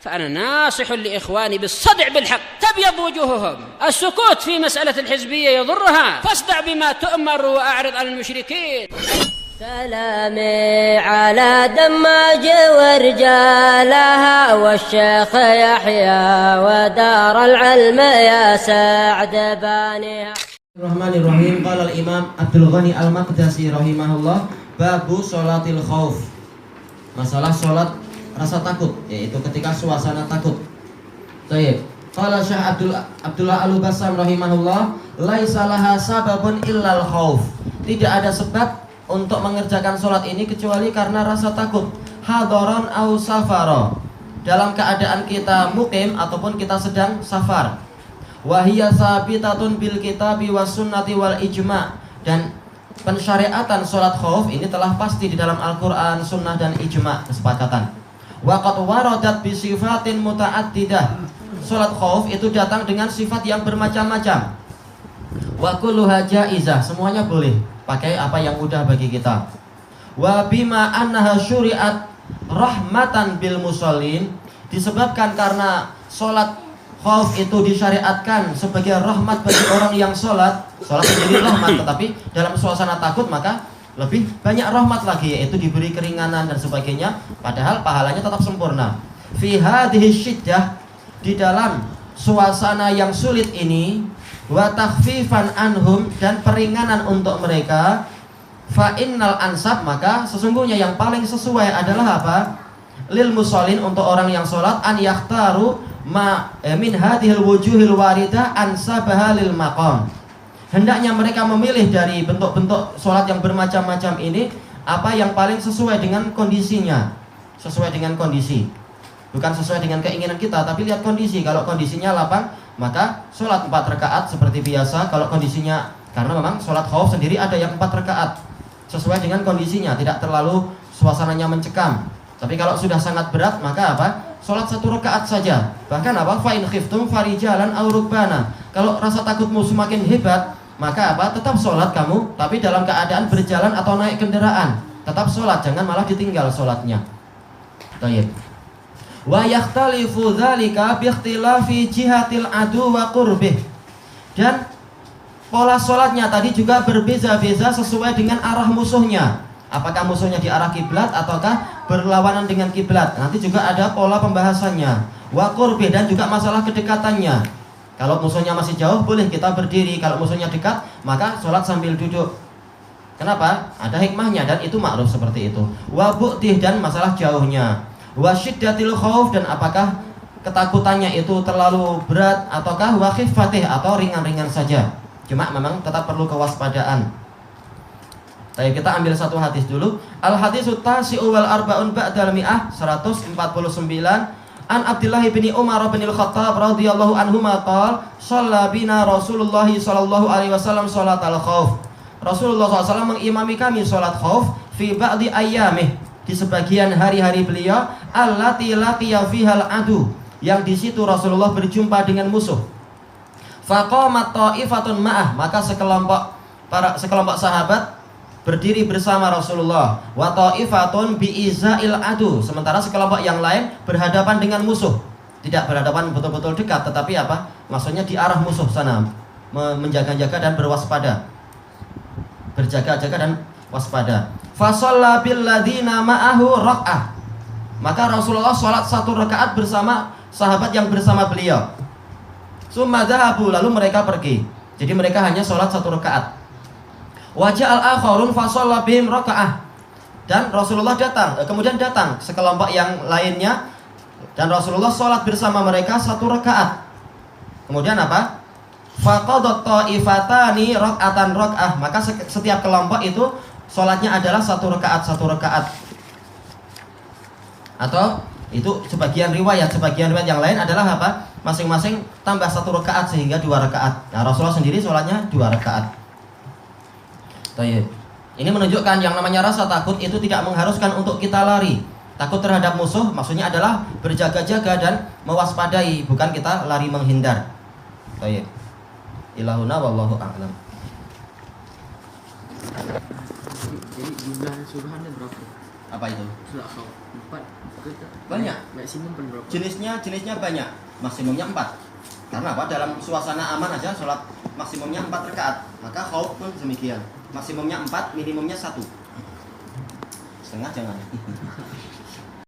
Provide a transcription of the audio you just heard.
فأنا ناصح لإخواني بالصدع بالحق تبيض وجوههم. السكوت في مسألة الحزبية يضرها، فاصدع بما تؤمر وأعرض عن المشركين. سلامي على دماج ورجالها والشيخ يحيى ودار العلم يا سعد بانيها. Bismillahirrahmanirrahim. Qala al-Imam Abdul Ghani Al-Maqdisi rahimahullah, babu sholatil khauf. Masalah sholat rasa takut, yaitu ketika suasana takut. Baik. Qala Syekh Abdullah Al-Bassam rahimahullah, laisa laha sababun illal khauf. Tidak ada sebab untuk mengerjakan sholat ini kecuali karena rasa takut. Hadaran au safara, dalam keadaan kita mukim ataupun kita sedang safar. Wahiyya sabitatun bil kitabi was sunnati wal ijma', dan pensyariatan sholat khauf ini telah pasti di dalam Al-Quran, sunnah dan ijma', kesepakatan. Wa qad waradat bi sifatin muta'addidah. Sholat khauf itu datang dengan sifat yang bermacam-macam. Wa kulluha jaizah, semuanya boleh, pakai apa yang mudah bagi kita. Wa bima annaha syuri'at rahmatan bil musallin, disebabkan karena sholat khauf itu disyariatkan sebagai rahmat bagi orang yang sholat. Sholat menjadi rahmat, tetapi dalam suasana takut maka lebih banyak rahmat lagi, yaitu diberi keringanan dan sebagainya, padahal pahalanya tetap sempurna. Fi hadhihi syiddah, di dalam suasana yang sulit ini, wa takhfifan anhum, dan peringanan untuk mereka, fa innal ansab, maka sesungguhnya yang paling sesuai adalah apa? Lil musallin, untuk orang yang sholat, an yakhtaru min hadhil wujuhil waridah ansabaha lil maqam. Hendaknya mereka memilih dari bentuk-bentuk sholat yang bermacam-macam ini apa yang paling sesuai dengan kondisinya. Sesuai dengan kondisi, bukan sesuai dengan keinginan kita, tapi lihat kondisi. Kalau kondisinya lapang, maka sholat 4 rakaat seperti biasa. Kalau kondisinya, karena memang sholat khauf sendiri ada yang 4 rakaat, sesuai dengan kondisinya, tidak terlalu suasananya mencekam. Tapi kalau sudah sangat berat, maka apa? Sholat 1 rakaat saja. Bahkan apa? Fa in khiftum farijalan aw rukbana. Kalau rasa takutmu semakin hebat, maka apa? Tetap sholat kamu, tapi dalam keadaan berjalan atau naik kendaraan. Tetap sholat, jangan malah ditinggal sholatnya. Baik. Wa yakhtalifu dzalika bi ikhtilafi jihatil adu wa qurbih. Dan pola sholatnya tadi juga berbeza-beza sesuai dengan arah musuhnya. Apakah musuhnya di arah kiblat ataukah berlawanan dengan kiblat? Nanti juga ada pola pembahasannya. Wa qurbih, dan juga masalah kedekatannya. Kalau musuhnya masih jauh, boleh kita berdiri. Kalau musuhnya dekat, maka sholat sambil duduk. Kenapa? Ada hikmahnya, dan itu ma'ruf seperti itu. Wa bu'tih, dan masalah jauhnya. Wa syiddatil khauf, dan apakah ketakutannya itu terlalu berat ataukah wa khiffatih, atau ringan-ringan saja. Cuma memang tetap perlu kewaspadaan. Baik, kita ambil satu hadis dulu. Al-haditsu tasi'u wal arba'un ba'dal mi'ah, 149. An Abdullah bin Umar bin Al-Khattab radhiyallahu anhuma qala shalla bina Rasulullah sallallahu alaihi wasallam sholatal khauf. Rasulullah SAW mengimami kami sholat khauf fi ba'di ayyamih, di sebagian hari-hari beliau, allati laqiya fihal adu, yang di situ Rasulullah berjumpa dengan musuh. Faqamat ta'ifatun ma'ah, maka sekelompok sahabat berdiri bersama Rasulullah. Wa ta'ifatun bi'izail adu, sementara sekelompok yang lain berhadapan dengan musuh. Tidak berhadapan betul-betul dekat, tetapi apa? Maksudnya di arah musuh sana, menjaga-jaga dan berwaspada. Berjaga-jaga dan waspada. Fa shalla bil ladzina ma'ahu rak'ah, maka Rasulullah sholat 1 rakaat bersama sahabat yang bersama beliau. Summa dhahabu, lalu mereka pergi. Jadi mereka hanya sholat 1 rakaat. Wajah al-akharun fa shalla bihim raka'ah, dan Rasulullah kemudian datang sekelompok yang lainnya, dan Rasulullah sholat bersama mereka 1 rakaat. Kemudian apa? Faqadat ta'ifatani rak'atan rak'ah, maka setiap kelompok itu sholatnya adalah 1 rakaat. Atau itu sebagian riwayat yang lain adalah apa? Masing-masing tambah 1 rakaat sehingga 2 rakaat. Nah, Rasulullah sendiri sholatnya 2 rakaat. Ini menunjukkan yang namanya rasa takut itu tidak mengharuskan untuk kita lari. Takut terhadap musuh maksudnya adalah berjaga-jaga dan mewaspadai, bukan kita lari menghindar. Baik. Ilahuna wallahu a'lam. Jadi jumlah suruhannya berapa? Apa itu? Surah khauf 4 Banyak. Maksimum berapa? Jenisnya banyak. Maksimumnya 4. Karena apa? Dalam suasana aman aja sholat maksimumnya 4 rakaat. Maka khauf pun demikian. Maksimumnya 4, minimumnya 1. Setengah jangan.